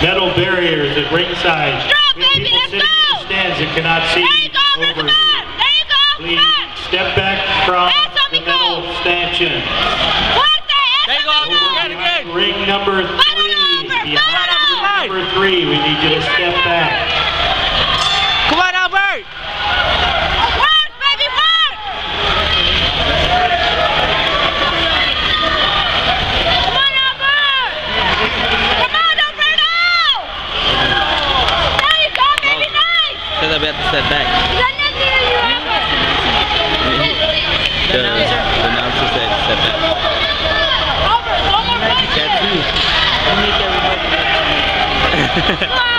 metal barriers at ringside. Strong, baby, People let's sitting in the go. stands that cannot see There you go, over come you. on. There you go, Please come on. step back from Hands on the me, metal go. stanchion. What the heck? There you go, Over behind ring number 3. Behind Albert. number 3, we need you to step back. Come on, Albert! Work, baby, work! Come on, Albert! Come on, Alberto! There you go, baby, nice! Because I have to step back. Is that not near you, Albert? The announcer said step back. Albert, one more punch! Tattoo. Come on!